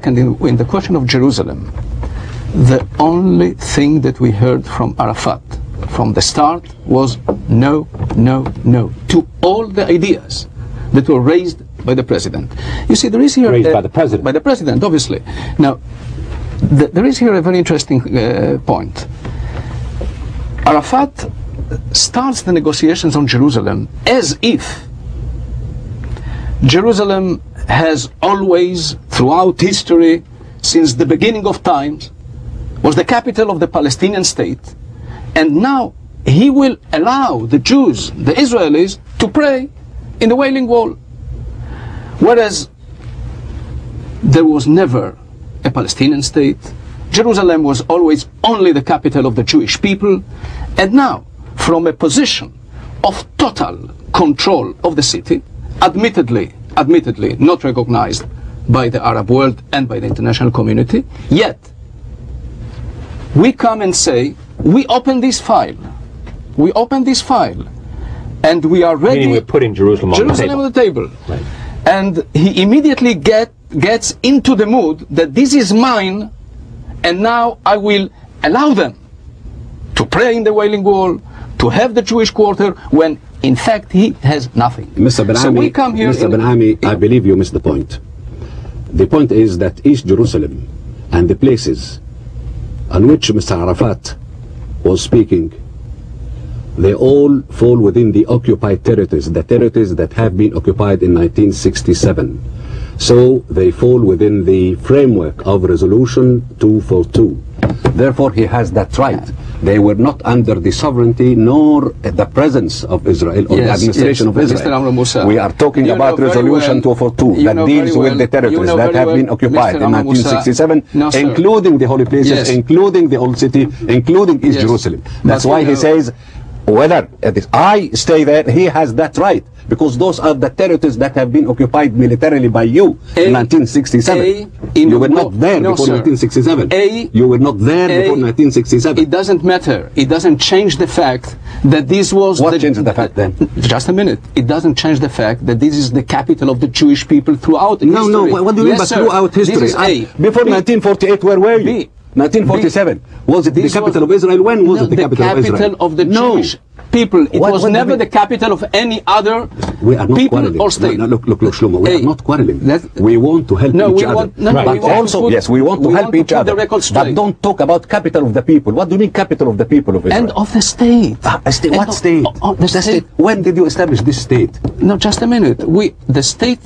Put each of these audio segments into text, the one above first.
And in the question of Jerusalem, the only thing that we heard from Arafat from the start was no, no, no to all the ideas that were raised by the president. You see, there is here raised by the president. By the president, obviously. Now, there is here a very interesting point. Arafat starts the negotiations on Jerusalem as if Jerusalem has always, throughout history, since the beginning of times, was the capital of the Palestinian state, and now he will allow the Jews, the Israelis, to pray in the Wailing Wall. Whereas there was never a Palestinian state, Jerusalem was always only the capital of the Jewish people, and now, from a position of total control of the city, admittedly not recognized by the Arab world and by the international community, yet we come and say, we open this file, and we are ready. Meaning we're putting Jerusalem on the table. Right. And he immediately gets into the mood that this is mine, and now I will allow them to pray in the Wailing Wall, to have the Jewish quarter, when in fact he has nothing. Mr. Ben-Ami, so we come here Mr. Ben-Ami, I believe you missed the point. The point is that East Jerusalem and the places on which Mr. Arafat was speaking, they all fall within the occupied territories, the territories that have been occupied in 1967. So they fall within the framework of Resolution 242. Therefore, he has that right. They were not under the sovereignty nor the presence of Israel or the administration of Israel. Mr. Amro, Musa, we are talking about Resolution 242 that deals with the territories that have been occupied in 1967, including the holy places, including the old city, including East Jerusalem. That's why he says, whether I stay there, he has that right, because those are the territories that have been occupied militarily by you in 1967. You were not there before 1967. You were not there before 1967. It doesn't matter. It doesn't change the fact that this was... What changes the fact then? Just a minute. It doesn't change the fact that this is the capital of the Jewish people throughout history. No, what do you mean by throughout history? Before 1948, where were you? 1947. Was it the capital of Israel? When was it the capital of Israel? The capital of the Jewish people. It was never the capital of any other people or state. Look, Shlomo, we are not quarreling. We want to help each other. But also, yes, we want to help each other. But don't talk about capital of the people. What do you mean capital of the people of Israel? And of the state. What state? The state. When did you establish this state? No, just a minute. The state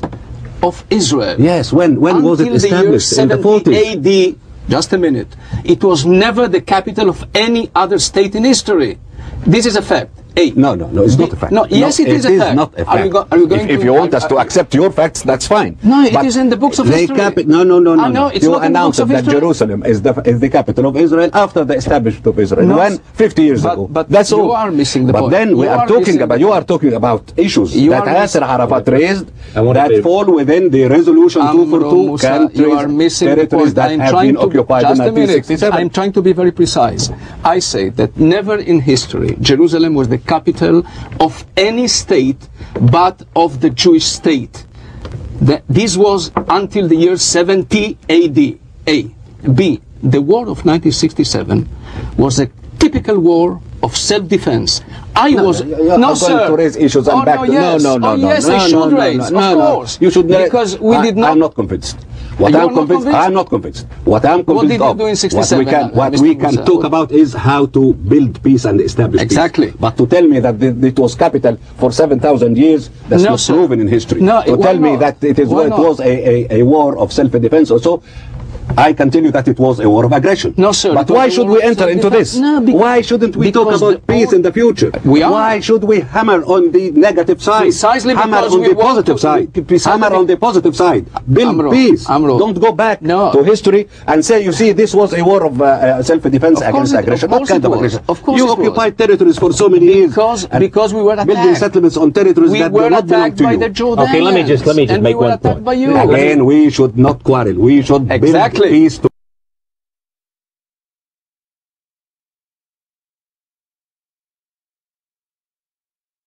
of Israel. Yes, when was it established? In the 40s. AD. Just a minute. It was never the capital of any other state in history. This is a fact. No, it's not a fact. No, yes, it is a fact. It is not a fact. Are you going if you want us to accept your facts, that's fine. No, it is in the books of history. No. You announced that Jerusalem is the capital of Israel after the establishment of Israel. When? 50 years ago. But that's all. You are missing the point. But then you are talking about issues that Yasser Arafat raised that fall within the Resolution 242 countries, territories that have been occupied in 1967. I'm trying to be very precise. I say that never in history Jerusalem was the capital of any state but of the Jewish state. This was until the year 70 AD. A. B. The war of 1967 was a typical war of self-defense. To raise issues and back. Yes, I should raise. Of course. You should. Because we did not. I'm not convinced. I'm not convinced. What I'm convinced of, what we can talk about is how to build peace and establish peace. But to tell me that it was capital for 7,000 years, that's not proven in history. To tell me that it was a war of self-defense or so, I can tell you that it was a war of aggression. No, sir. But why should we enter into this? Why shouldn't we talk about peace in the future? Why should we hammer on the negative side? Precisely hammer on the positive side. Hammer on the positive side. Build peace. Don't go back to history and say, you see, this was a war of self-defense against aggression. What kind of aggression? You occupied territories for so many years. Because we were attacked. Building settlements on territories that do not belong to you. Okay, let me just make one point. Again, we should not quarrel. We should build peace.